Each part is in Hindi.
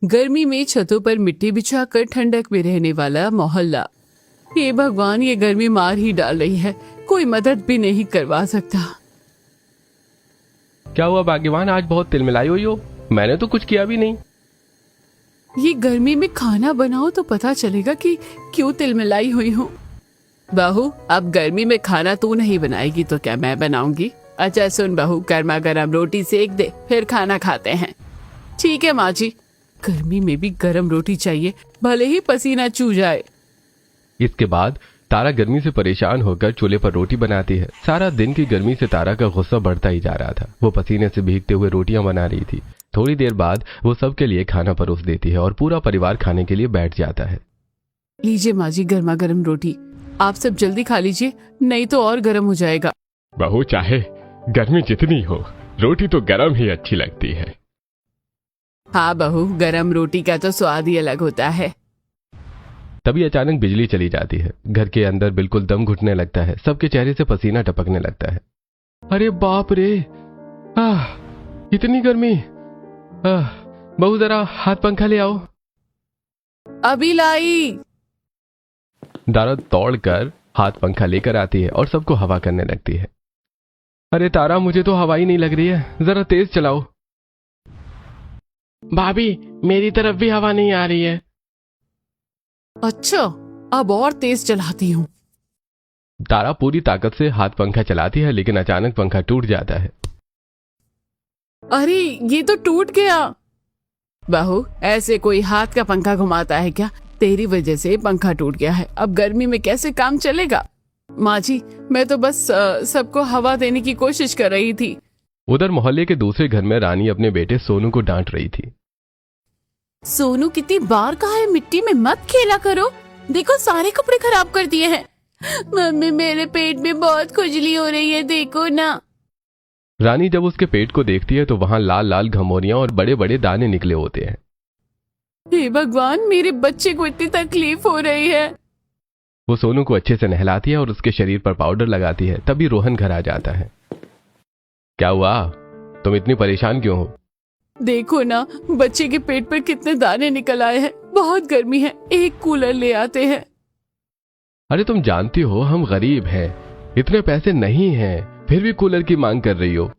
गर्मी में छतों पर मिट्टी बिछाकर ठंडक में रहने वाला मोहल्ला। हे भगवान, ये गर्मी मार ही डाल रही है, कोई मदद भी नहीं करवा सकता। क्या हुआ बागवान, आज बहुत तिलमिलाई हुई हो? मैंने तो कुछ किया भी नहीं। ये गर्मी में खाना बनाओ तो पता चलेगा कि क्यों तिलमिलाई हुई हूँ। बहू, अब गर्मी में खाना तू नहीं बनाएगी तो क्या मैं बनाऊंगी? अच्छा सुन बहू, गर्मा गर्म रोटी सेक दे, फिर खाना खाते हैं। ठीक है माँ जी। गर्मी में भी गर्म रोटी चाहिए, भले ही पसीना चू जाए। इसके बाद तारा गर्मी से परेशान होकर चूल्हे पर रोटी बनाती है। सारा दिन की गर्मी से तारा का गुस्सा बढ़ता ही जा रहा था। वो पसीने से भीगते हुए रोटियां बना रही थी। थोड़ी देर बाद वो सबके लिए खाना परोस देती है और पूरा परिवार खाने के लिए बैठ जाता है। लीजिए माँ जी, गर्मा गर्म रोटी, आप सब जल्दी खा लीजिए, नहीं तो और गर्म हो जाएगा। बहू, चाहे गर्मी जितनी हो, रोटी तो गर्म ही अच्छी लगती है। हाँ बहू, गर्म रोटी का तो स्वाद ही अलग होता है। तभी अचानक बिजली चली जाती है। घर के अंदर बिल्कुल दम घुटने लगता है। सबके चेहरे से पसीना टपकने लगता है। अरे बाप रे, इतनी गर्मी। बहू जरा हाथ पंखा ले आओ। अभी लाई। तारा दौड़कर हाथ पंखा लेकर आती है और सबको हवा करने लगती है। अरे तारा, मुझे तो हवा ही नहीं लग रही है, जरा तेज चलाओ। भाभी, मेरी तरफ भी हवा नहीं आ रही है। अच्छा, अब और तेज चलाती हूँ। तारा पूरी ताकत से हाथ पंखा चलाती है, लेकिन अचानक पंखा टूट जाता है। अरे ये तो टूट गया। बहू, ऐसे कोई हाथ का पंखा घुमाता है क्या? तेरी वजह से पंखा टूट गया है, अब गर्मी में कैसे काम चलेगा? माँ जी, मैं तो बस सबको हवा देने की कोशिश कर रही थी। उधर मोहल्ले के दूसरे घर में रानी अपने बेटे सोनू को डांट रही थी। सोनू, कितनी बार कहा है मिट्टी में मत खेला करो, देखो सारे कपड़े खराब कर दिए हैं। मम्मी, मेरे पेट में बहुत खुजली हो रही है, देखो ना। रानी जब उसके पेट को देखती है तो वहां लाल लाल घमौरियां और बड़े बड़े दाने निकले होते हैं। हे भगवान, मेरे बच्चे को इतनी तकलीफ हो रही है। वो सोनू को अच्छे से नहलाती है और उसके शरीर पर पाउडर लगाती है। तभी रोहन घर आ जाता है। क्या हुआ, तुम इतनी परेशान क्यों हो? देखो ना, बच्चे के पेट पर कितने दाने निकल आए हैं, बहुत गर्मी है, एक कूलर ले आते हैं। अरे तुम जानती हो हम गरीब हैं, इतने पैसे नहीं हैं, फिर भी कूलर की मांग कर रही हो।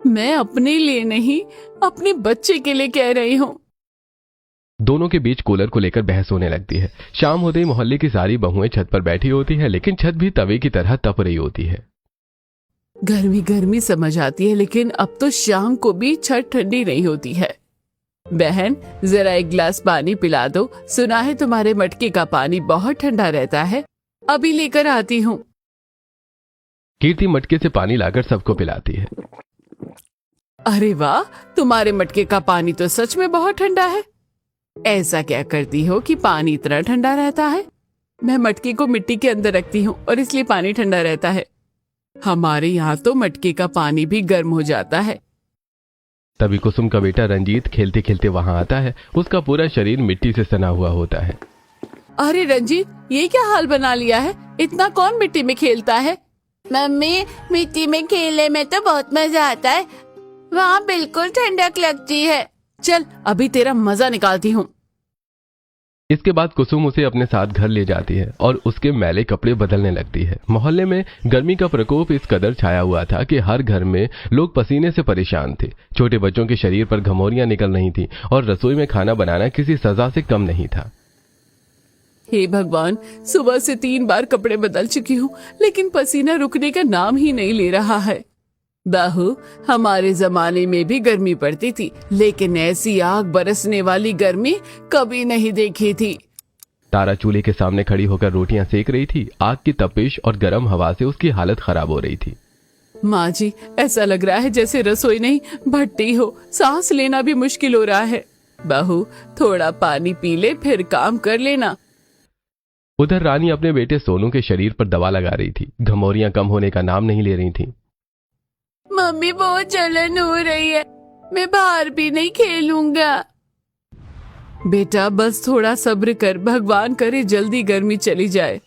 मैं अपने लिए नहीं, अपने बच्चे के लिए कह रही हूँ। दोनों के बीच कूलर को लेकर बहस होने लगती है। शाम होते ही मोहल्ले की सारी बहुएं छत पर बैठी होती है, लेकिन छत भी तवे की तरह तप रही होती है। गर्मी गर्मी समझ आती है, लेकिन अब तो शाम को भी छत ठंडी नहीं होती है। बहन, जरा एक गिलास पानी पिला दो, सुना है तुम्हारे मटके का पानी बहुत ठंडा रहता है। अभी लेकर आती हूँ। कीर्ति मटके से पानी लाकर सबको पिलाती है। अरे वाह, तुम्हारे मटके का पानी तो सच में बहुत ठंडा है। ऐसा क्या करती हो कि पानी इतना ठंडा रहता है? मैं मटके को मिट्टी के अंदर रखती हूँ और इसलिए पानी ठंडा रहता है। हमारे यहाँ तो मटके का पानी भी गर्म हो जाता है। तभी कुसुम का बेटा रंजीत खेलते खेलते वहां आता है। उसका पूरा शरीर मिट्टी से सना हुआ होता है। अरे रंजीत, ये क्या हाल बना लिया है? इतना कौन मिट्टी में खेलता है? मम्मी, मिट्टी में खेलने में तो बहुत मजा आता है, वहाँ बिल्कुल ठंडक लगती है। चल, अभी तेरा मजा निकालती हूँ। इसके बाद कुसुम उसे अपने साथ घर ले जाती है और उसके मैले कपड़े बदलने लगती है। मोहल्ले में गर्मी का प्रकोप इस कदर छाया हुआ था कि हर घर में लोग पसीने से परेशान थे। छोटे बच्चों के शरीर पर घमौरियां निकल रही थीं और रसोई में खाना बनाना किसी सजा से कम नहीं था। हे भगवान, सुबह से 3 बार कपड़े बदल चुकी हूँ, लेकिन पसीना रुकने का नाम ही नहीं ले रहा है। बहू, हमारे जमाने में भी गर्मी पड़ती थी, लेकिन ऐसी आग बरसने वाली गर्मी कभी नहीं देखी थी। तारा चूल्हे के सामने खड़ी होकर रोटियां सेक रही थी। आग की तपिश और गर्म हवा से उसकी हालत खराब हो रही थी। माँ जी, ऐसा लग रहा है जैसे रसोई नहीं भट्टी हो, सांस लेना भी मुश्किल हो रहा है। बहू, थोड़ा पानी पी ले, फिर काम कर लेना। उधर रानी अपने बेटे सोनू के शरीर पर दवा लगा रही थी। घमौरियां कम होने का नाम नहीं ले रही थी। मम्मी, बहुत जलन हो रही है, मैं बाहर भी नहीं खेलूंगा। बेटा, बस थोड़ा सब्र कर, भगवान करे जल्दी गर्मी चली जाए।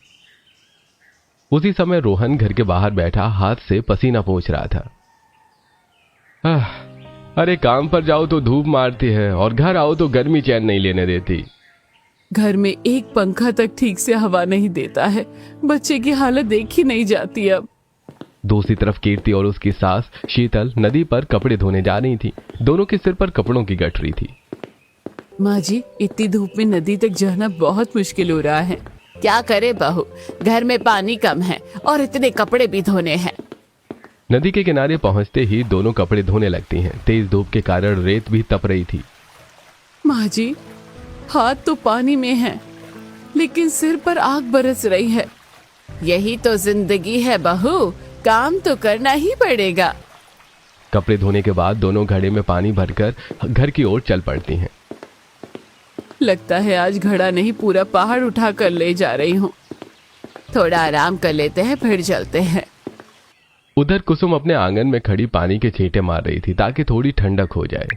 उसी समय रोहन घर के बाहर बैठा हाथ से पसीना पोंछ रहा था। अरे काम पर जाओ तो धूप मारती है और घर आओ तो गर्मी चैन नहीं लेने देती। घर में एक पंखा तक ठीक से हवा नहीं देता है। बच्चे की हालत देखी नहीं जाती अब। दूसरी तरफ कीर्ति और उसकी सास शीतल नदी पर कपड़े धोने जा रही थी। दोनों के सिर पर कपड़ों की गठरी थी। माँ जी, इतनी धूप में नदी तक जाना बहुत मुश्किल हो रहा है। क्या करे बहू, घर में पानी कम है और इतने कपड़े भी धोने हैं। नदी के किनारे पहुंचते ही दोनों कपड़े धोने लगती हैं। तेज धूप के कारण रेत भी तप रही थी। माँ जी, हाथ तो पानी में है लेकिन सिर पर आग बरस रही है। यही तो जिंदगी है बहू, काम तो करना ही पड़ेगा। कपड़े धोने के बाद दोनों घड़े में पानी भरकर घर की ओर चल पड़ती हैं। लगता है आज घड़ा नहीं पूरा पहाड़ उठा कर ले जा रही हूँ। थोड़ा आराम कर लेते हैं फिर चलते हैं। उधर कुसुम अपने आंगन में खड़ी पानी के छींटे मार रही थी ताकि थोड़ी ठंडक हो जाए।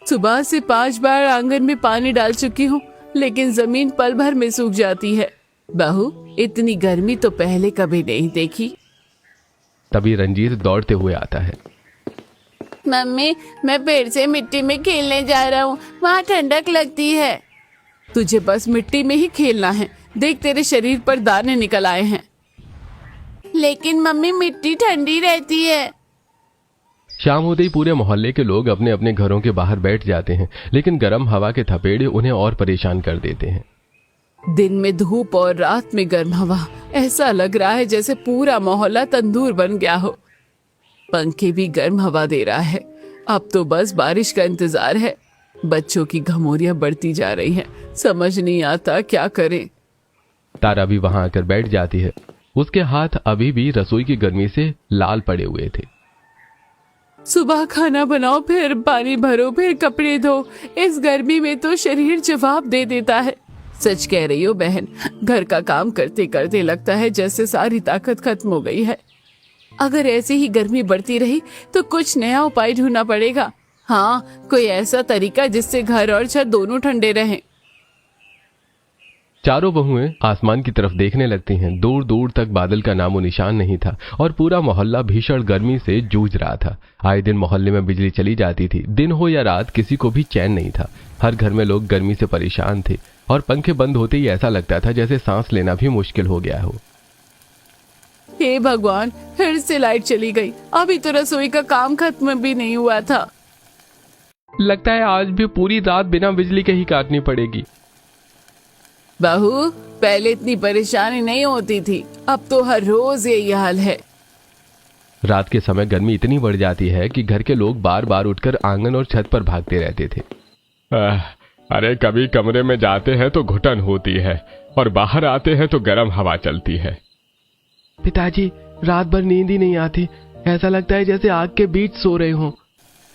सुबह से 5 बार आंगन में पानी डाल चुकी हूँ लेकिन जमीन पल भर में सूख जाती है। बहू, इतनी गर्मी तो पहले कभी नहीं देखी। तभी रंजीत दौड़ते हुए आता है। मम्मी, मैं पेड़ से मिट्टी में खेलने जा रहा हूँ, वहाँ ठंडक लगती है। तुझे बस मिट्टी में ही खेलना है। देख, तेरे शरीर पर दाने निकल आए हैं। लेकिन मम्मी, मिट्टी ठंडी रहती है। शाम होते ही पूरे मोहल्ले के लोग अपने अपने घरों के बाहर बैठ जाते हैं, लेकिन गर्म हवा के थपेड़े उन्हें और परेशान कर देते हैं। दिन में धूप और रात में गर्म हवा, ऐसा लग रहा है जैसे पूरा मोहल्ला तंदूर बन गया हो। पंखे भी गर्म हवा दे रहा है। अब तो बस बारिश का इंतजार है। बच्चों की घमौरियां बढ़ती जा रही हैं। समझ नहीं आता क्या करें। तारा भी वहां आकर बैठ जाती है। उसके हाथ अभी भी रसोई की गर्मी से लाल पड़े हुए थे। सुबह खाना बनाओ, फिर पानी भरो, फिर कपड़े धो। इस गर्मी में तो शरीर जवाब दे देता है। सच कह रही हो बहन, घर का काम करते करते लगता है जैसे सारी ताकत खत्म हो गई है। अगर ऐसे ही गर्मी बढ़ती रही तो कुछ नया उपाय ढूंढना पड़ेगा। हाँ, कोई ऐसा तरीका जिससे घर और छत दोनों ठंडे रहें। चारों बहुएं आसमान की तरफ देखने लगती हैं। दूर दूर तक बादल का नामो निशान नहीं था और पूरा मोहल्ला भीषण गर्मी से जूझ रहा था। आए दिन मोहल्ले में बिजली चली जाती थी। दिन हो या रात किसी को भी चैन नहीं था। हर घर में लोग गर्मी से परेशान थे और पंखे बंद होते ही ऐसा लगता था जैसे सांस लेना भी मुश्किल हो गया हो। हे भगवान, फिर से लाइट चली गई। अभी तो रसोई का काम खत्म भी नहीं हुआ था। लगता है आज भी पूरी रात बिना बिजली के ही काटनी पड़ेगी। बहू, पहले इतनी परेशानी नहीं होती थी, अब तो हर रोज यही हाल है। रात के समय गर्मी इतनी बढ़ जाती है कि घर के लोग बार बार उठकर आंगन और छत पर भागते रहते थे। अरे कभी कमरे में जाते हैं तो घुटन होती है और बाहर आते हैं तो गर्म हवा चलती है। पिताजी, रात भर नींद ही नहीं आती। ऐसा लगता है जैसे आग के बीच सो रहे हों।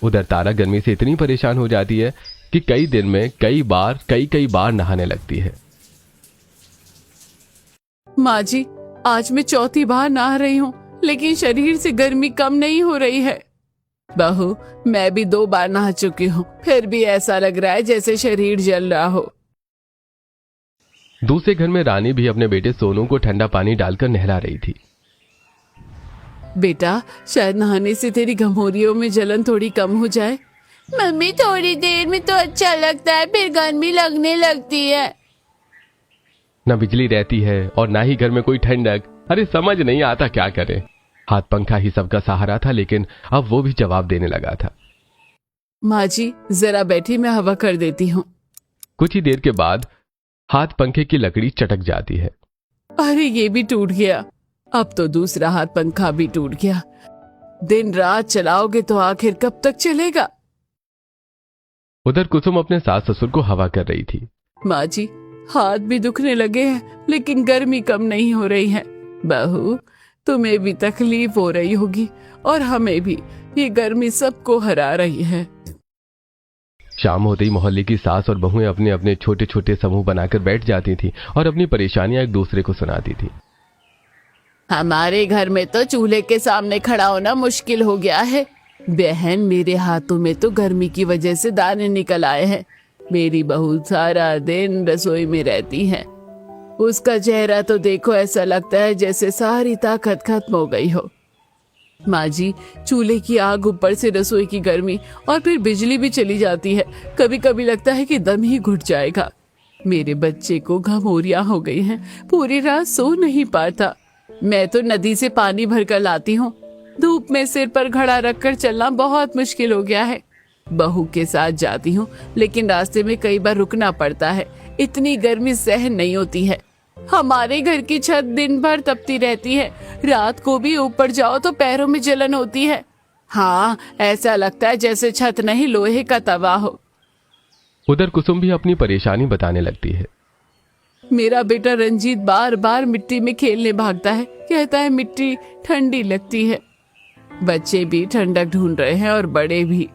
उधर तारा गर्मी से इतनी परेशान हो जाती है कि कई दिन में कई बार नहाने लगती है। माँ जी, आज मैं चौथी बार नहा रही हूँ लेकिन शरीर से गर्मी कम नहीं हो रही है। बहू, मैं भी 2 बार नहा चुकी हूँ, फिर भी ऐसा लग रहा है जैसे शरीर जल रहा हो। दूसरे घर में रानी भी अपने बेटे सोनू को ठंडा पानी डालकर नहला रही थी। बेटा, शायद नहाने से तेरी घमौरियों में जलन थोड़ी कम हो जाए। मम्मी, थोड़ी देर में तो अच्छा लगता है, फिर गर्मी लगने लगती है। न बिजली रहती है और ना ही घर में कोई ठंडक। अरे समझ नहीं आता क्या करें। हाथ पंखा ही सबका सहारा था, लेकिन अब वो भी जवाब देने लगा था। माँ जी, जरा बैठी, मैं हवा कर देती हूँ। कुछ ही देर के बाद हाथ पंखे की लकड़ी चटक जाती है। अरे ये भी टूट गया। अब तो दूसरा हाथ पंखा भी टूट गया। दिन रात चलाओगे तो आखिर कब तक चलेगा। उधर कुसुम अपने सास ससुर को हवा कर रही थी। माँ जी, हाथ भी दुखने लगे हैं लेकिन गर्मी कम नहीं हो रही है। बहू, तुम्हें भी तकलीफ हो रही होगी और हमें भी। ये गर्मी सबको हरा रही है। शाम होते ही मोहल्ले की सास और बहुएं अपने अपने छोटे छोटे समूह बनाकर बैठ जाती थी और अपनी परेशानियां एक दूसरे को सुनाती थी। हमारे घर में तो चूल्हे के सामने खड़ा होना मुश्किल हो गया है। बहन, मेरे हाथों में तो गर्मी की वजह से दाने निकल आए हैं। मेरी बहू सारा दिन रसोई में रहती है। उसका चेहरा तो देखो, ऐसा लगता है जैसे सारी ताकत खत्म हो गई हो। माँ जी, चूल्हे की आग, ऊपर से रसोई की गर्मी और फिर बिजली भी चली जाती है। कभी कभी लगता है कि दम ही घुट जाएगा। मेरे बच्चे को घमौरियां हो गई हैं, पूरी रात सो नहीं पाता। मैं तो नदी से पानी भरकर लाती हूँ। धूप में सिर पर घड़ा रखकर चलना बहुत मुश्किल हो गया है। बहू के साथ जाती हूँ, लेकिन रास्ते में कई बार रुकना पड़ता है। इतनी गर्मी सहन नहीं होती है। हमारे घर की छत दिन भर तपती रहती है। रात को भी ऊपर जाओ तो पैरों में जलन होती है। हाँ, ऐसा लगता है जैसे छत नहीं, लोहे का तवा हो। उधर कुसुम भी अपनी परेशानी बताने लगती है। मेरा बेटा रंजीत बार बार मिट्टी में खेलने भागता है। कहता है मिट्टी ठंडी लगती है। बच्चे भी ठंडक ढूंढ रहे हैं और बड़े भी।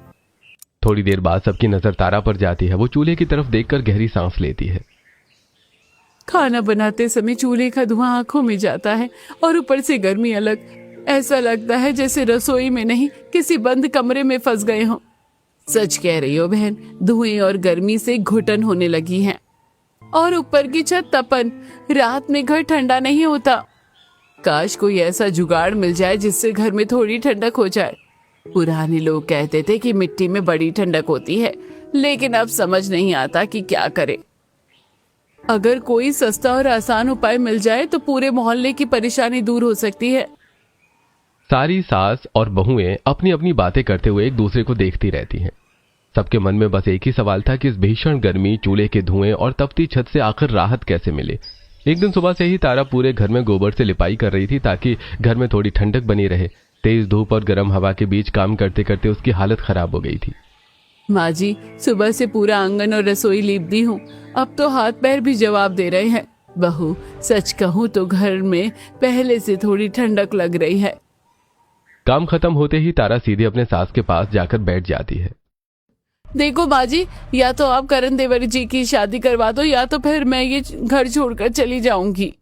थोड़ी देर बाद सबकी नजर तारा पर जाती है। वो चूल्हे की तरफ देखकर गहरी सांस लेती है। खाना बनाते समय चूल्हे का धुआं आंखों में जाता है और ऊपर से गर्मी अलग। ऐसा लगता है जैसे रसोई में नहीं, किसी बंद कमरे में फंस गए हों। सच कह रही हो बहन, धुएं और गर्मी से घुटन होने लगी है। और ऊपर की छत तपन, रात में घर ठंडा नहीं होता। काश कोई ऐसा जुगाड़ मिल जाए जिससे घर में थोड़ी ठंडक हो जाए। पुराने लोग कहते थे कि मिट्टी में बड़ी ठंडक होती है, लेकिन अब समझ नहीं आता कि क्या करे। अगर कोई सस्ता और आसान उपाय मिल जाए तो पूरे मोहल्ले की परेशानी दूर हो सकती है। सारी सास और बहुएं अपनी अपनी बातें करते हुए एक दूसरे को देखती रहती हैं। सबके मन में बस एक ही सवाल था कि इस भीषण गर्मी, चूल्हे के धुएं और तपती छत से आखिर राहत कैसे मिले। एक दिन सुबह से ही तारा पूरे घर में गोबर से लिपाई कर रही थी ताकि घर में थोड़ी ठंडक बनी रहे। तेज धूप और गर्म हवा के बीच काम करते करते उसकी हालत खराब हो गई थी। माँ जी, सुबह से पूरा आंगन और रसोई लीप दी हूँ। अब तो हाथ पैर भी जवाब दे रहे हैं। बहू, सच कहूँ तो घर में पहले से थोड़ी ठंडक लग रही है। काम खत्म होते ही तारा सीधे अपने सास के पास जाकर बैठ जाती है। देखो माँ जी, या तो आप करण देवर जी की शादी करवा दो या तो फिर मैं ये घर छोड़कर चली जाऊंगी।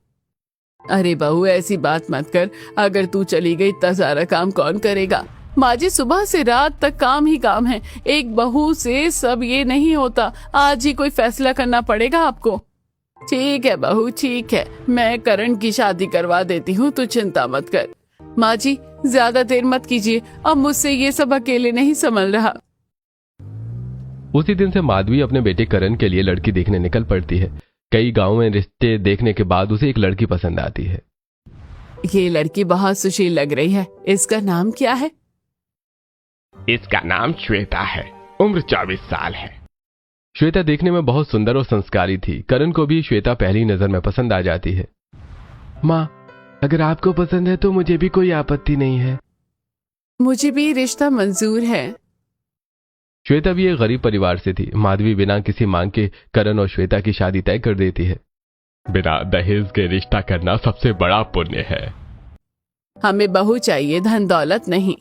अरे बहू, ऐसी बात मत कर। अगर तू चली गई इतना सारा काम कौन करेगा? माँ जी, सुबह से रात तक काम ही काम है। एक बहू से सब ये नहीं होता। आज ही कोई फैसला करना पड़ेगा आपको। ठीक है बहू, ठीक है, मैं करण की शादी करवा देती हूँ, तू चिंता मत कर। माँ जी, ज्यादा देर मत कीजिए, अब मुझसे ये सब अकेले नहीं संभल रहा। उसी दिन से माधवी अपने बेटे करण के लिए लड़की देखने निकल पड़ती है। कई गांव में रिश्ते देखने के बाद उसे एक लड़की पसंद आती है। ये लड़की बहुत सुशील लग रही है। इसका नाम क्या है? इसका नाम श्वेता है। उम्र 24 साल है। श्वेता देखने में बहुत सुंदर और संस्कारी थी। करण को भी श्वेता पहली नजर में पसंद आ जाती है। माँ, अगर आपको पसंद है तो मुझे भी कोई आपत्ति नहीं है। मुझे भी रिश्ता मंजूर है। श्वेता भी एक गरीब परिवार से थी। माधवी बिना किसी मांग के करण और श्वेता की शादी तय कर देती है। बिना दहेज के रिश्ता करना सबसे बड़ा पुण्य है। हमें बहू चाहिए, धन दौलत नहीं।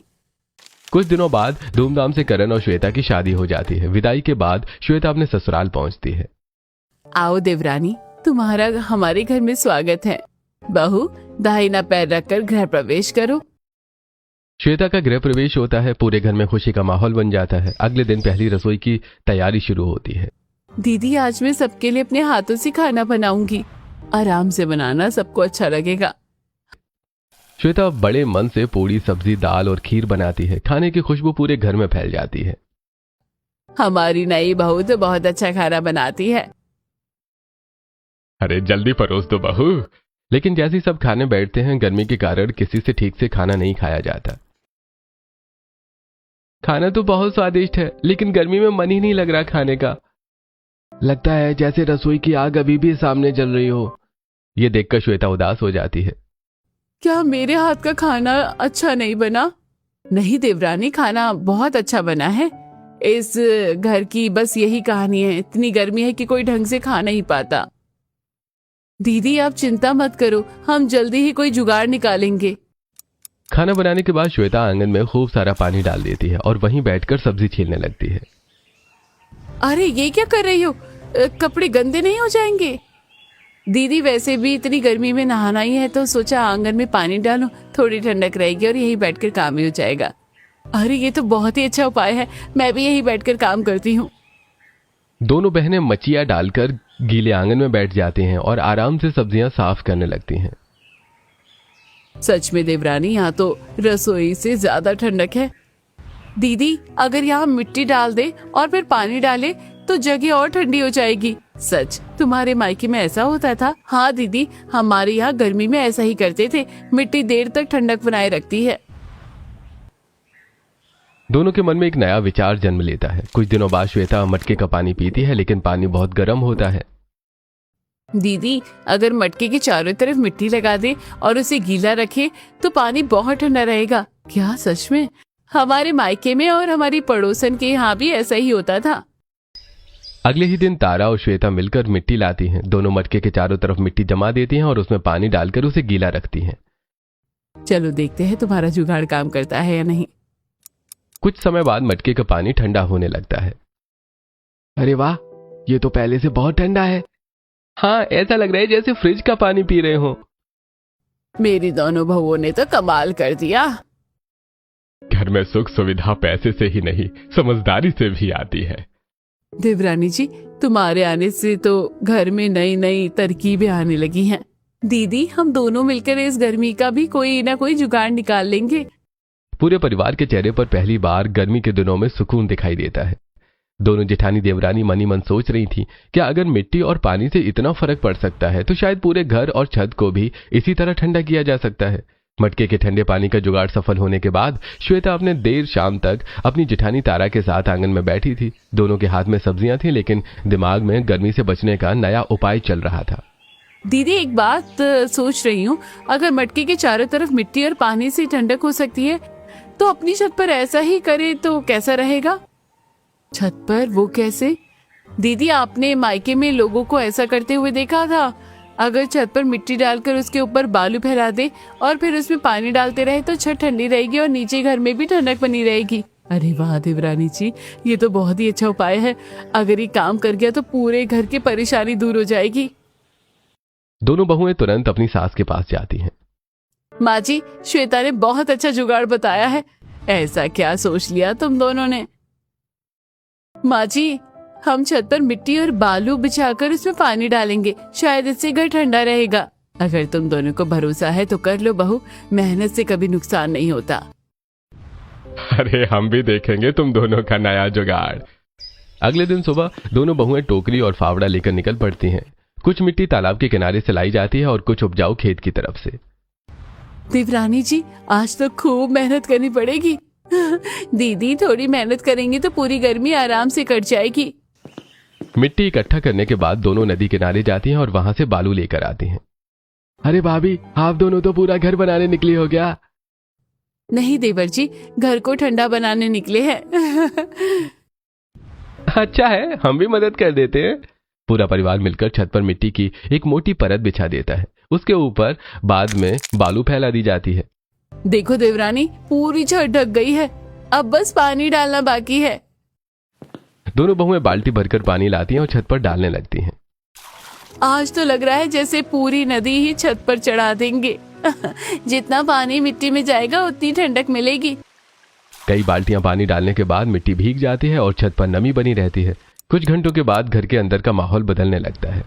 कुछ दिनों बाद धूमधाम से करण और श्वेता की शादी हो जाती है। विदाई के बाद श्वेता अपने ससुराल पहुंचती है। आओ देवरानी, तुम्हारा हमारे घर में स्वागत है। बहू, दाहिना पैर रखकर गृह प्रवेश करो। श्वेता का गृह प्रवेश होता है। पूरे घर में खुशी का माहौल बन जाता है। अगले दिन पहली रसोई की तैयारी शुरू होती है। दीदी, आज मैं सबके लिए अपने हाथों से खाना बनाऊंगी। आराम से बनाना, सबको अच्छा लगेगा। श्वेता बड़े मन से पूड़ी, सब्जी, दाल और खीर बनाती है। खाने की खुशबू पूरे घर में फैल जाती है। हमारी नई बहू तो बहुत अच्छा खाना बनाती है। अरे जल्दी परोस दो बहू। लेकिन जैसे ही सब खाने बैठते हैं, गर्मी के कारण किसी से ठीक से खाना नहीं खाया जाता। खाना तो बहुत स्वादिष्ट है, लेकिन गर्मी में मन ही नहीं लग रहा खाने का। लगता है जैसे रसोई की आग अभी भी सामने जल रही हो। ये देखकर श्वेता उदास हो जाती है। क्या मेरे हाथ का खाना अच्छा नहीं बना? नहीं देवरानी, खाना बहुत अच्छा बना है। इस घर की बस यही कहानी है। इतनी गर्मी है कि कोई ढंग से खा नहीं पाता। दीदी, आप चिंता मत करो, हम जल्दी ही कोई जुगाड़ निकालेंगे। खाना बनाने के बाद श्वेता आंगन में खूब सारा पानी डाल देती है और वहीं बैठकर सब्जी छीलने लगती है। अरे ये क्या कर रही हो? कपड़े गंदे नहीं हो जाएंगे? दीदी, वैसे भी इतनी गर्मी में नहाना ही है तो सोचा आंगन में पानी डालो, थोड़ी ठंडक रहेगी और यहीं बैठकर काम ही हो जाएगा। अरे ये तो बहुत ही अच्छा उपाय है, मैं भी यहीं बैठकर काम करती हूँ। दोनों बहनें मचिया डालकर गीले आंगन में बैठ जाती हैं और आराम से सब्जियां साफ करने लगती हैं। सच में देवरानी, यहाँ तो रसोई से ज्यादा ठंडक है। दीदी, अगर यहाँ मिट्टी डाल दे और फिर पानी डाले तो जगह और ठंडी हो जाएगी। सच, तुम्हारे मायके में ऐसा होता था? हाँ दीदी, हमारे यहाँ गर्मी में ऐसा ही करते थे। मिट्टी देर तक ठंडक बनाए रखती है। दोनों के मन में एक नया विचार जन्म लेता है। कुछ दिनों बाद श्वेता मटके का पानी पीती है, लेकिन पानी बहुत गर्म होता है। दीदी, अगर मटके के चारों तरफ मिट्टी लगा दे और उसे गीला रखे तो पानी बहुत ठंडा रहेगा। क्या सच में? हमारे मायके में और हमारी पड़ोसन के यहाँ भी ऐसा ही होता था। अगले ही दिन तारा और श्वेता मिलकर मिट्टी लाती हैं। दोनों मटके के चारों तरफ मिट्टी जमा देती हैं और उसमें पानी डालकर उसे गीला रखती हैं। चलो देखते हैं तुम्हारा जुगाड़ काम करता है या नहीं। कुछ समय बाद मटके का पानी ठंडा होने लगता है। अरे वाह, ये तो पहले से बहुत ठंडा है। हाँ, ऐसा लग रहा है जैसे फ्रिज का पानी पी रहे हो। मेरी दोनों बहुओं ने तो कमाल कर दिया। घर में सुख सुविधा पैसे से ही नहीं, समझदारी से भी आती है। देवरानी जी, तुम्हारे आने से तो घर में नई नई तरकीबें आने लगी हैं। दीदी, हम दोनों मिलकर इस गर्मी का भी कोई ना कोई जुगाड़ निकाल लेंगे। पूरे परिवार के चेहरे पर पहली बार गर्मी के दिनों में सुकून दिखाई देता है। दोनों जेठानी देवरानी मनी मन सोच रही थी कि अगर मिट्टी और पानी से इतना फर्क पड़ सकता है तो शायद पूरे घर और छत को भी इसी तरह ठंडा किया जा सकता है। मटके के ठंडे पानी का जुगाड़ सफल होने के बाद श्वेता अपने देर शाम तक अपनी जेठानी तारा के साथ आंगन में बैठी थी। दोनों के हाथ में सब्जियां थी, लेकिन दिमाग में गर्मी से बचने का नया उपाय चल रहा था। दीदी, एक बात सोच रही हूँ, अगर मटके के चारों तरफ मिट्टी और पानी से ठंडक हो सकती है तो अपनी छत पर ऐसा ही करे तो कैसा रहेगा? छत पर? वो कैसे? दीदी, आपने मायके में लोगों को ऐसा करते हुए देखा था। अगर छत पर मिट्टी डालकर उसके ऊपर बालू फैला दे और फिर उसमें पानी डालते रहे तो छत ठंडी रहेगी और नीचे घर में भी ठंडक बनी रहेगी। अरे वाह देवरानी जी, ये तो बहुत ही अच्छा उपाय है। अगर ये काम कर गया तो पूरे घर की परेशानी दूर हो जाएगी। दोनों बहुएं तुरंत अपनी सास के पास जाती हैं। माँ जी, श्वेता ने बहुत अच्छा जुगाड़ बताया है। ऐसा क्या सोच लिया तुम दोनों ने? माँ जी, हम छत पर मिट्टी और बालू बिछाकर उसमें पानी डालेंगे, शायद इससे घर ठंडा रहेगा। अगर तुम दोनों को भरोसा है तो कर लो बहू, मेहनत से कभी नुकसान नहीं होता। अरे हम भी देखेंगे तुम दोनों का नया जुगाड़। अगले दिन सुबह दोनों बहुएं टोकरी और फावड़ा लेकर निकल पड़ती हैं। कुछ मिट्टी तालाब के किनारे से लाई जाती है और कुछ उपजाऊ खेत की तरफ से। देवरानी जी, आज तो खूब मेहनत करनी पड़ेगी। दीदी, थोड़ी मेहनत करेंगे तो पूरी गर्मी आराम से कट जाएगी। मिट्टी इकट्ठा करने के बाद दोनों नदी किनारे जाती हैं और वहां से बालू लेकर आती हैं। अरे भाभी, आप दोनों तो पूरा घर बनाने निकली हो गया। नहीं देवर जी, घर को ठंडा बनाने निकले हैं। अच्छा है, हम भी मदद कर देते हैं। पूरा परिवार मिलकर छत पर मिट्टी की एक मोटी परत बिछा देता है। उसके ऊपर बाद में बालू फैला दी जाती है। देखो देवरानी, पूरी छत ढक गई है, अब बस पानी डालना बाकी है। दोनों बहुएं बाल्टी भरकर पानी लाती हैं और छत पर डालने लगती हैं। आज तो लग रहा है जैसे पूरी नदी ही छत पर चढ़ा देंगे। जितना पानी मिट्टी में जाएगा उतनी ठंडक मिलेगी। कई बाल्टियां पानी डालने के बाद मिट्टी भीग जाती है और छत पर नमी बनी रहती है। कुछ घंटों के बाद घर के अंदर का माहौल बदलने लगता है।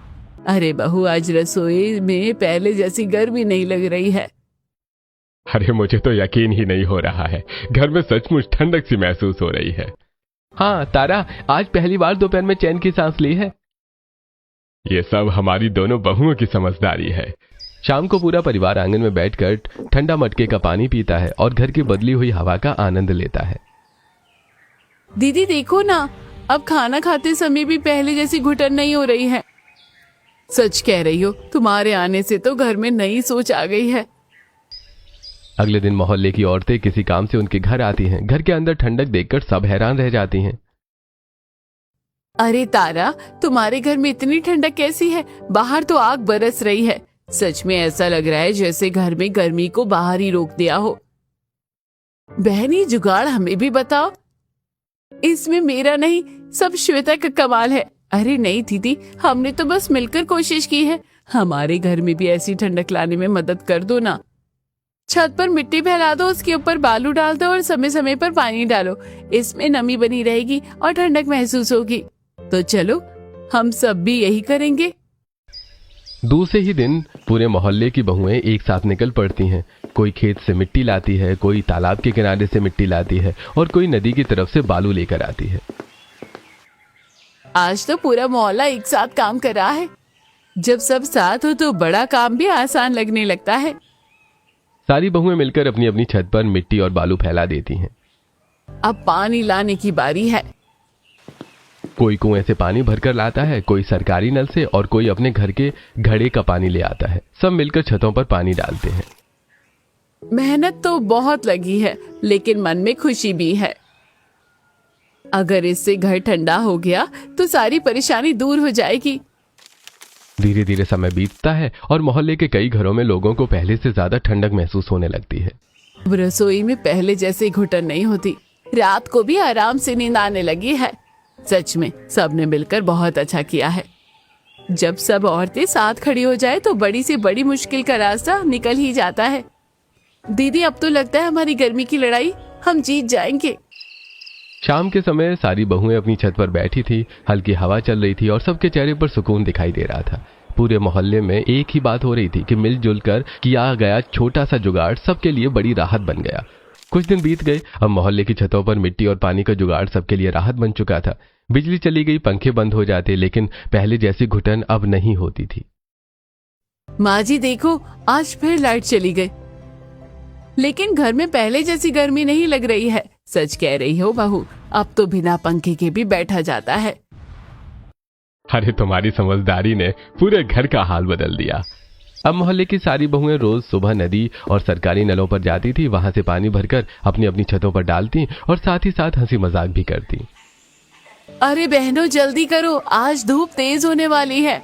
अरे बहू, आज रसोई में पहले जैसी गर्मी नहीं लग रही है। अरे मुझे तो यकीन ही नहीं हो रहा है, घर में सचमुच ठंडक सी महसूस हो रही है। हाँ तारा, आज पहली बार दोपहर में चैन की सांस ली है। ये सब हमारी दोनों बहुओं की समझदारी है। शाम को पूरा परिवार आंगन में बैठकर ठंडा मटके का पानी पीता है और घर की बदली हुई हवा का आनंद लेता है। दीदी देखो ना, अब खाना खाते समय भी पहले जैसी घुटन नहीं हो रही है। सच कह रही हो, तुम्हारे आने से तो घर में नई सोच आ गई है। अगले दिन मोहल्ले की औरतें किसी काम से उनके घर आती हैं। घर के अंदर ठंडक देखकर सब हैरान रह जाती हैं। अरे तारा, तुम्हारे घर में इतनी ठंडक कैसी है? बाहर तो आग बरस रही है। सच में ऐसा लग रहा है जैसे घर में गर्मी को बाहर ही रोक दिया हो। बहनी, जुगाड़ हमें भी बताओ। इसमें मेरा नहीं, सब श्वेता का कमाल है। अरे नहीं दीदी, हमने तो बस मिलकर कोशिश की है। हमारे घर में भी ऐसी ठंडक लाने में मदद कर दो ना। छत पर मिट्टी फैला दो, उसके ऊपर बालू डाल दो और समय समय पर पानी डालो। इसमें नमी बनी रहेगी और ठंडक महसूस होगी। तो चलो, हम सब भी यही करेंगे। दूसरे ही दिन पूरे मोहल्ले की बहुएं एक साथ निकल पड़ती हैं। कोई खेत से मिट्टी लाती है, कोई तालाब के किनारे से मिट्टी लाती है और कोई नदी की तरफ से बालू लेकर आती है। आज तो पूरा मोहल्ला एक साथ काम कर रहा है। जब सब साथ हो तो बड़ा काम भी आसान लगने लगता है। सारी बहुएं मिलकर अपनी अपनी छत पर मिट्टी और बालू फैला देती हैं। अब पानी लाने की बारी है। कोई कुएं से पानी भरकर लाता है, कोई सरकारी नल से और कोई अपने घर के घड़े का पानी ले आता है। सब मिलकर छतों पर पानी डालते हैं। मेहनत तो बहुत लगी है, लेकिन मन में खुशी भी है। अगर इससे घर ठंडा हो गया तो सारी परेशानी दूर हो जाएगी। धीरे धीरे समय बीतता है और मोहल्ले के कई घरों में लोगों को पहले से ज्यादा ठंडक महसूस होने लगती है। अब रसोई में पहले जैसे घुटन नहीं होती। रात को भी आराम से नींद आने लगी है। सच में सबने मिलकर बहुत अच्छा किया है। जब सब औरतें साथ खड़ी हो जाए तो बड़ी से बड़ी मुश्किल का रास्ता निकल ही जाता है। दीदी, अब तो लगता है हमारी गर्मी की लड़ाई हम जीत जाएंगे। शाम के समय सारी बहुएं अपनी छत पर बैठी थी। हल्की हवा चल रही थी और सबके चेहरे पर सुकून दिखाई दे रहा था। पूरे मोहल्ले में एक ही बात हो रही थी कि मिलजुल कर किया गया छोटा सा जुगाड़ सबके लिए बड़ी राहत बन गया। कुछ दिन बीत गए। अब मोहल्ले की छतों पर मिट्टी और पानी का जुगाड़ सबके लिए राहत बन चुका था। बिजली चली गई, पंखे बंद हो जाते, लेकिन पहले जैसी घुटन अब नहीं होती थी। माँ जी देखो, आज फिर लाइट चली गई, लेकिन घर में पहले जैसी गर्मी नहीं लग रही है। सच कह रही हो बहू, अब तो बिना पंखे के भी बैठा जाता है। अरे तुम्हारी समझदारी ने पूरे घर का हाल बदल दिया। अब मोहल्ले की सारी बहुएं रोज सुबह नदी और सरकारी नलों पर जाती थी। वहां से पानी भरकर अपनी अपनी छतों पर डालती और साथ ही साथ हंसी मजाक भी करती। अरे बहनों, जल्दी करो, आज धूप तेज होने वाली है।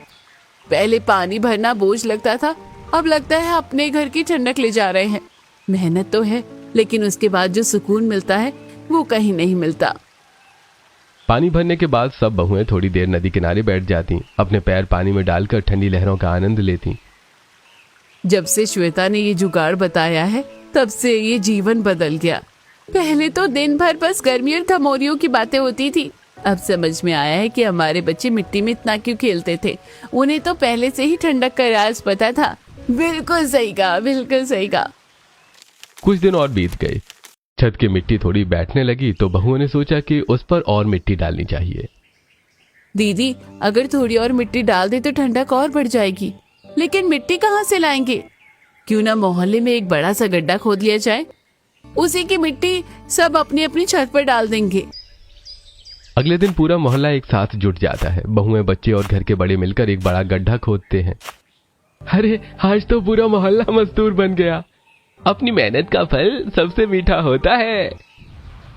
पहले पानी भरना बोझ लगता था, अब लगता है अपने घर की ठंडक ले जा रहे हैं। मेहनत तो है, लेकिन उसके बाद जो सुकून मिलता है वो कहीं नहीं मिलता। पानी भरने के बाद सब बहुएं थोड़ी देर नदी किनारे बैठ जाती, अपने पैर पानी में डालकर ठंडी लहरों का आनंद लेती। जब से श्वेता ने ये जुगाड़ बताया है, तब से ये जीवन बदल गया। पहले तो दिन भर बस गर्मी और धमोरियों की बातें होती थी। अब समझ में आया है कि हमारे बच्चे मिट्टी में इतना क्यों खेलते थे। उन्हें तो पहले से ही ठंडक का राज पता था। बिल्कुल सही कहा, बिल्कुल सही कहा। कुछ दिन और बीत गए। छत की मिट्टी थोड़ी बैठने लगी तो बहुओं ने सोचा कि उस पर और मिट्टी डालनी चाहिए। दीदी, अगर थोड़ी और मिट्टी डाल दे तो ठंडक और बढ़ जाएगी, लेकिन मिट्टी कहाँ से लाएंगे? क्यों ना मोहल्ले में एक बड़ा सा गड्ढा खोद लिया जाए, उसी की मिट्टी सब अपनी अपनी छत पर डाल देंगे। अगले दिन पूरा मोहल्ला एक साथ जुट जाता है। बहुएं, बच्चे और घर के बड़े मिलकर एक बड़ा गड्ढा खोदते हैं। अरे आज तो पूरा मोहल्ला मजदूर बन गया। अपनी मेहनत का फल सबसे मीठा होता है।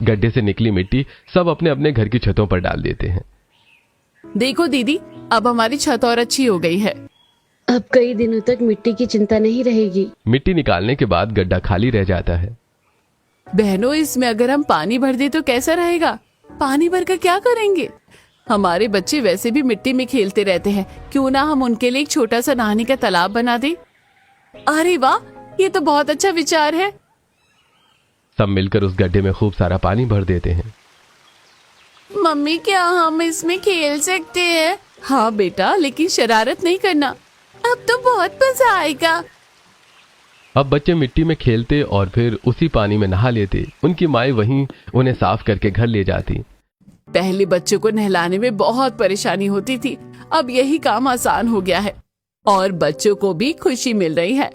गड्ढे से निकली मिट्टी सब अपने अपने घर की छतों पर डाल देते हैं। देखो दीदी, अब हमारी छत और अच्छी हो गई है। अब कई दिनों तक मिट्टी की चिंता नहीं रहेगी। मिट्टी निकालने के बाद गड्ढा खाली रह जाता है। बहनों, इसमें अगर हम पानी भर दे तो कैसा रहेगा? पानी भर कर क्या करेंगे? हमारे बच्चे वैसे भी मिट्टी में खेलते रहते हैं, क्यों ना हम उनके लिए एक छोटा सा नहाने का तालाब बना दे। अरे वाह, ये तो बहुत अच्छा विचार है। सब मिलकर उस गड्ढे में खूब सारा पानी भर देते हैं। मम्मी, क्या हम इसमें खेल सकते हैं? हाँ बेटा, लेकिन शरारत नहीं करना। अब तो बहुत मजा आएगा। अब बच्चे मिट्टी में खेलते और फिर उसी पानी में नहा लेते। उनकी माएं वहीं उन्हें साफ करके घर ले जाती। पहले बच्चों को नहलाने में बहुत परेशानी होती थी, अब यही काम आसान हो गया है और बच्चों को भी खुशी मिल रही है।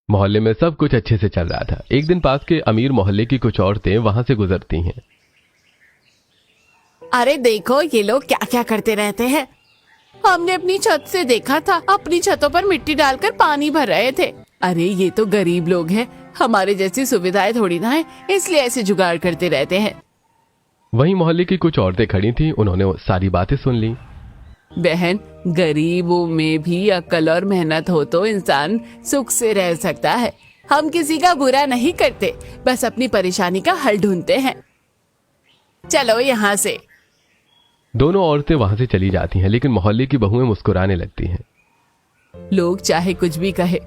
मोहल्ले में सब कुछ अच्छे से चल रहा था। एक दिन पास के अमीर मोहल्ले की कुछ औरतें वहां से गुजरती हैं। अरे देखो, ये लोग क्या क्या करते रहते हैं। हमने अपनी छत से देखा था, अपनी छतों पर मिट्टी डालकर पानी भर रहे थे। अरे ये तो गरीब लोग हैं, हमारे जैसी सुविधाएं थोड़ी ना है, इसलिए ऐसे जुगाड़ करते रहते हैं। वहीं मोहल्ले की कुछ औरतें खड़ी थीं, उन्होंने सारी बातें सुन ली। बहन, गरीबों में भी अक्ल और मेहनत हो तो इंसान सुख से रह सकता है। हम किसी का बुरा नहीं करते, बस अपनी परेशानी का हल ढूंढते हैं। चलो यहाँ से। दोनों औरतें वहां से चली जाती हैं, लेकिन मोहल्ले की बहुएं मुस्कुराने लगती हैं। लोग चाहे कुछ भी कहे,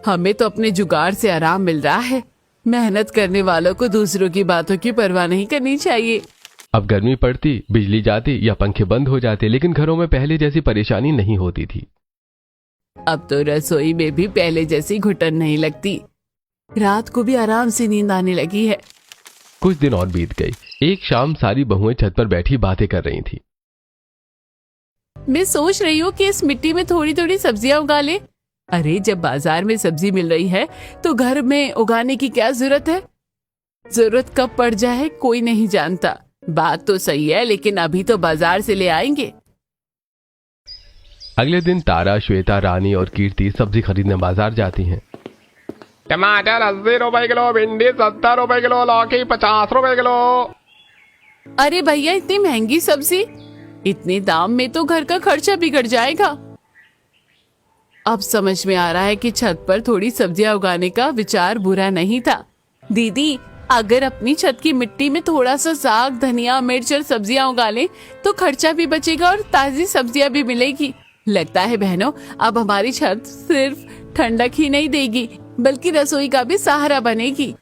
हमें तो अपने जुगाड़ से आराम मिल रहा है। मेहनत करने वालों को दूसरों की बातों की परवाह नहीं करनी चाहिए। अब गर्मी पड़ती, बिजली जाती या पंखे बंद हो जाते, लेकिन घरों में पहले जैसी परेशानी नहीं होती थी। अब तो रसोई में भी पहले जैसी घुटन नहीं लगती। रात को भी आराम से नींद आने लगी है। कुछ दिन और बीत गई। एक शाम सारी बहुएं छत पर बैठी बातें कर रही थी। मैं सोच रही हूँ कि इस मिट्टी में थोड़ी थोड़ी सब्जियां उगा ले। अरे जब बाजार में सब्जी मिल रही है तो घर में उगाने की क्या जरूरत है? जरूरत कब पड़ जाए कोई नहीं जानता। बात तो सही है, लेकिन अभी तो बाजार से ले आएंगे। अगले दिन तारा, श्वेता, रानी और कीर्ति सब्जी खरीदने बाजार जाती हैं। टमाटर 80 रुपए किलो, भिंडी 70 रुपए किलो, लौकी 50 रुपए किलो। अरे भैया, इतनी महंगी सब्जी, इतने दाम में तो घर का खर्चा बिगड़ जाएगा। अब समझ में आ रहा है कि छत पर थोड़ी सब्जियां उगाने का विचार बुरा नहीं था। दीदी, अगर अपनी छत की मिट्टी में थोड़ा सा साग, धनिया, मिर्च और सब्जियां उगा लें तो खर्चा भी बचेगा और ताजी सब्जियां भी मिलेगी। लगता है बहनों, अब हमारी छत सिर्फ ठंडक ही नहीं देगी बल्कि रसोई का भी सहारा बनेगी।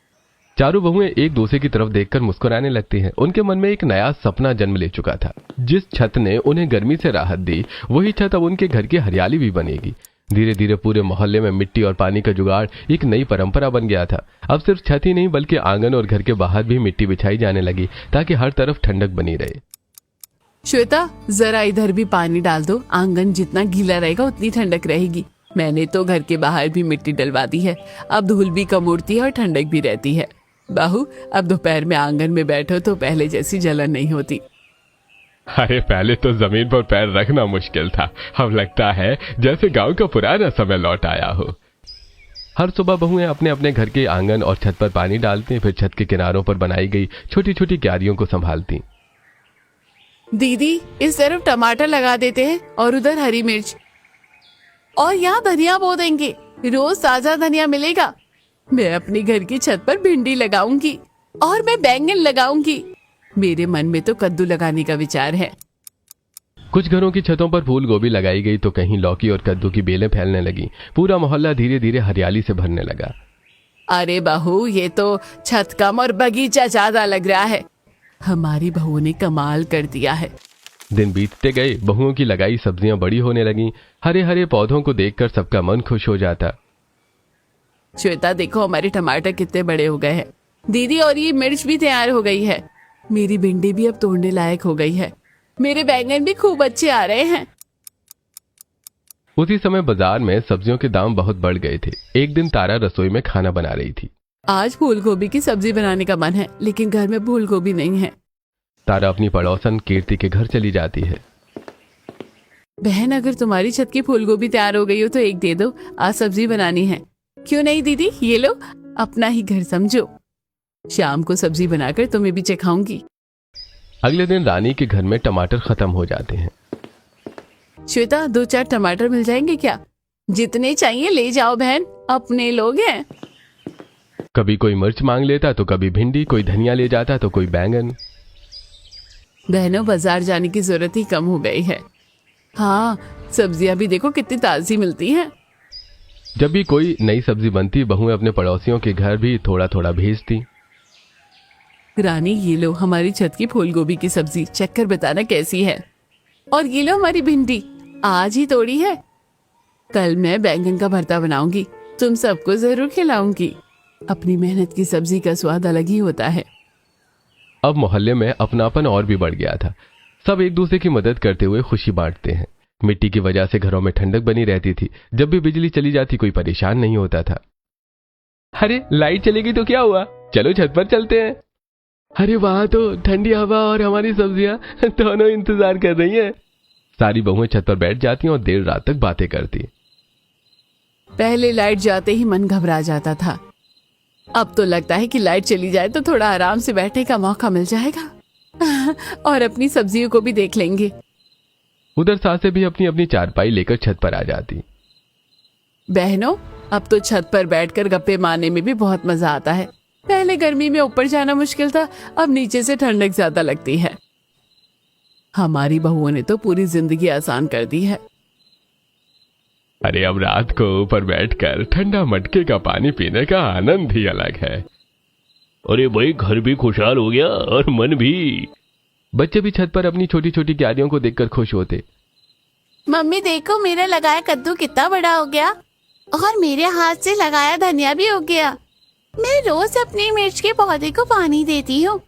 चारों बहुएं एक दूसरे की तरफ देखकर मुस्कुराने लगती हैं। उनके मन में एक नया सपना जन्म ले चुका था। जिस छत ने उन्हें गर्मी से राहत दी, वही छत अब उनके घर की हरियाली भी बनेगी। धीरे धीरे पूरे मोहल्ले में मिट्टी और पानी का जुगाड़ एक नई परंपरा बन गया था। अब सिर्फ छत ही नहीं बल्कि आंगन और घर के बाहर भी मिट्टी बिछाई जाने लगी ताकि हर तरफ ठंडक बनी रहे। श्वेता, जरा इधर भी पानी डाल दो। आंगन जितना गीला रहेगा उतनी ठंडक रहेगी। मैंने तो घर के बाहर भी मिट्टी डलवा दी है। अब धूल भी कम उड़ती है और ठंडक भी रहती है। बाहू, अब दोपहर में आंगन में बैठो तो पहले जैसी जलन नहीं होती। अरे पहले तो जमीन पर पैर रखना मुश्किल था, अब लगता है जैसे गांव का पुराना समय लौट आया हो। हर सुबह बहुएं अपने अपने घर के आंगन और छत पर पानी डालती, फिर छत के किनारों पर बनाई गई छोटी छोटी क्यारियों को संभालती। दीदी, इस तरफ टमाटर लगा देते हैं और उधर हरी मिर्च, और यहाँ धनिया बो देंगे। रोज ताजा धनिया मिलेगा। मैं अपनी घर की छत पर भिंडी लगाऊंगी और मैं बैंगन लगाऊंगी। मेरे मन में तो कद्दू लगाने का विचार है। कुछ घरों की छतों पर फूल गोभी लगाई गई तो कहीं लौकी और कद्दू की बेलें फैलने लगी। पूरा मोहल्ला धीरे धीरे हरियाली से भरने लगा। अरे बहू, ये तो छत कम और बगीचा ज्यादा लग रहा है। हमारी बहू ने कमाल कर दिया है। दिन बीतते गए, बहुओं की लगाई सब्जियां बड़ी होने लगीं। हरे हरे पौधों को देखकर सबका मन खुश हो जाता। श्वेता, देखो हमारे टमाटर कितने बड़े हो गए हैं। दीदी, और ये मिर्च भी तैयार हो गई है। मेरी भिंडी भी अब तोड़ने लायक हो गई है। मेरे बैंगन भी खूब अच्छे आ रहे हैं। उसी समय बाजार में सब्जियों के दाम बहुत बढ़ गए थे। एक दिन तारा रसोई में खाना बना रही थी। आज फूल गोभी की सब्जी बनाने का मन है, लेकिन घर में फूल गोभी नहीं है। तारा अपनी पड़ोसन कीर्ति के घर चली जाती है। बहन, अगर तुम्हारी छत की फूल गोभी तैयार हो गई हो तो एक दे दो, आज सब्जी बनानी है। क्यों नहीं दीदी, ये लो, अपना ही घर समझो। शाम को सब्जी बनाकर तुम्हें भी चखाऊंगी। अगले दिन रानी के घर में टमाटर खत्म हो जाते हैं। श्वेता, 2-4 टमाटर मिल जाएंगे क्या? जितने चाहिए ले जाओ बहन, अपने लोग हैं। कभी कोई मिर्च मांग लेता तो कभी भिंडी, कोई धनिया ले जाता तो कोई बैंगन। बहनों, बाजार जाने की जरूरत ही कम हो गई है। हाँ, सब्जियां भी देखो कितनी ताजी मिलती हैं। जब भी कोई नई सब्जी बनती, बहुएं अपने पड़ोसियों के घर भी थोड़ा थोड़ा भेजती। रानी, ये लो हमारी छत की फूल गोभी की सब्जी, चेक कर बताना कैसी है। और ये लो हमारी भिंडी, आज ही तोड़ी है। कल मैं बैंगन का भरता बनाऊंगी, तुम सबको जरूर खिलाऊंगी। अपनी मेहनत की सब्जी का स्वाद अलग ही होता है। अब मोहल्ले में अपनापन और भी बढ़ गया था। सब एक दूसरे की मदद करते हुए खुशी बांटते हैं। मिट्टी की वजह से घरों में ठंडक बनी रहती थी। जब भी बिजली चली जाती कोई परेशान नहीं होता था। अरे लाइट चलेगी तो क्या हुआ, चलो छत पर चलते हैं। अरे वहां तो ठंडी हवा और हमारी सब्जियां दोनों इंतजार कर रही हैं। सारी बहुएं छत पर बैठ जाती और देर रात तक बातें करती। पहले लाइट जाते ही मन घबरा जाता था। अब तो लगता है कि लाइट चली जाए तो थोड़ा आराम से बैठने का मौका मिल जाएगा और अपनी सब्जियों को भी देख लेंगे। उधर सासे भी अपनी अपनी चारपाई लेकर छत पर आ जाती। बहनों, अब तो छत पर बैठकर गप्पे मारने में भी बहुत मजा आता है। पहले गर्मी में ऊपर जाना मुश्किल था, अब नीचे से ठंडक ज्यादा लगती है। हमारी बहुओं ने तो पूरी जिंदगी आसान कर दी है। अरे अब रात को ऊपर बैठकर ठंडा मटके का पानी पीने का आनंद ही अलग है। अरे भाई, घर भी खुशहाल हो गया और मन भी। बच्चे भी छत पर अपनी छोटी छोटी क्यारियों को देखकर खुश होते। मम्मी देखो, मेरा लगाया कद्दू कितना बड़ा हो गया और मेरे हाथ से लगाया धनिया भी हो गया। मैं रोज अपनी मिर्च के पौधे को पानी देती हूँ।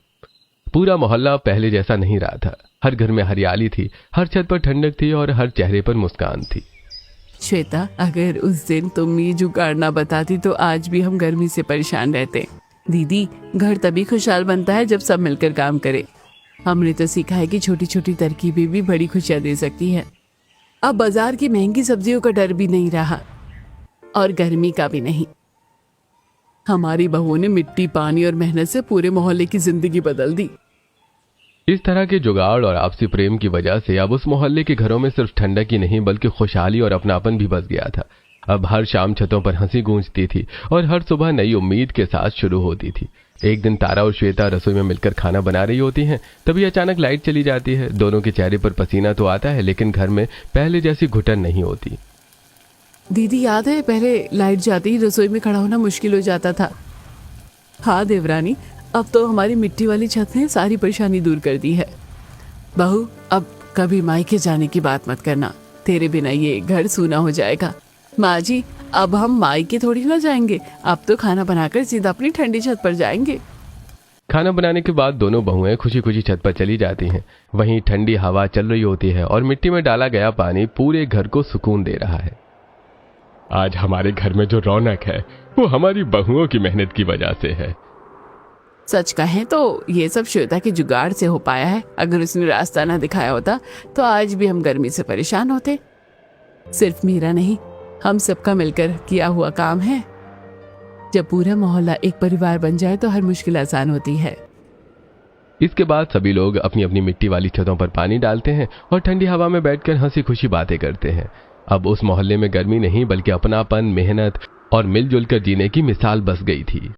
पूरा मोहल्ला पहले जैसा नहीं रहा था। हर घर में हरियाली थी, हर छत पर ठंडक थी और हर चेहरे पर मुस्कान थी। श्वेता, अगर उस दिन तुम ये जुगाड़ ना बताती तो आज भी हम गर्मी से परेशान रहते। दीदी, घर तभी खुशहाल बनता है जब सब मिलकर काम करे। हमने तो सीखा है कि छोटी छोटी तरकीबें भी बड़ी खुशियां दे सकती है। अब बाजार की महंगी सब्जियों का डर भी नहीं रहा और गर्मी का भी नहीं। हमारी बहुओं ने मिट्टी, पानी और मेहनत से पूरे मोहल्ले की जिंदगी बदल दी। इस तरह के जुगाड़ और आपसी प्रेम की वजह से अब उस मोहल्ले के घरों में सिर्फ ठंडक ही नहीं बल्कि खुशहाली और अपनापन भी बस गया था। अब हर शाम छतों पर हंसी गूंजती थी और हर सुबह नई उम्मीद के साथ शुरू होती थी। एक दिन तारा और श्वेता रसोई में मिलकर खाना बना रही होती हैं, तभी अचानक लाइट चली जाती है। दोनों के चेहरे पर पसीना तो आता है, लेकिन घर में पहले जैसी घुटन नहीं होती। दीदी, याद है पहले लाइट जाते ही रसोई में खड़ा होना मुश्किल हो जाता था। हाँ देवरानी, अब तो हमारी मिट्टी वाली छत ने सारी परेशानी दूर कर दी है। बहू, अब कभी मायके जाने की बात मत करना, तेरे बिना ये घर सूना हो जाएगा। माँ जी, अब हम मायके थोड़ी ना जाएंगे, अब तो खाना बनाकर सीधा अपनी ठंडी छत पर जाएंगे। खाना बनाने के बाद दोनों बहुएं खुशी खुशी छत पर चली जाती हैं। वहीं ठंडी हवा चल रही होती है और मिट्टी में डाला गया पानी पूरे घर को सुकून दे रहा है। आज हमारे घर में जो रौनक है वो हमारी बहुओं की मेहनत की वजह से है। सच कहें तो ये सब श्वेता के जुगाड़ से हो पाया है। अगर उसने रास्ता ना दिखाया होता तो आज भी हम गर्मी से परेशान होते। सिर्फ मेरा नहीं, हम सबका मिलकर किया हुआ काम है। जब पूरा मोहल्ला एक परिवार बन जाए तो हर मुश्किल आसान होती है। इसके बाद सभी लोग अपनी अपनी मिट्टी वाली छतों पर पानी डालते हैं और ठंडी हवा में बैठकर हंसी खुशी बातें करते हैं। अब उस मोहल्ले में गर्मी नहीं बल्कि अपनापन, मेहनत और मिलजुल कर जीने की मिसाल बस गई थी।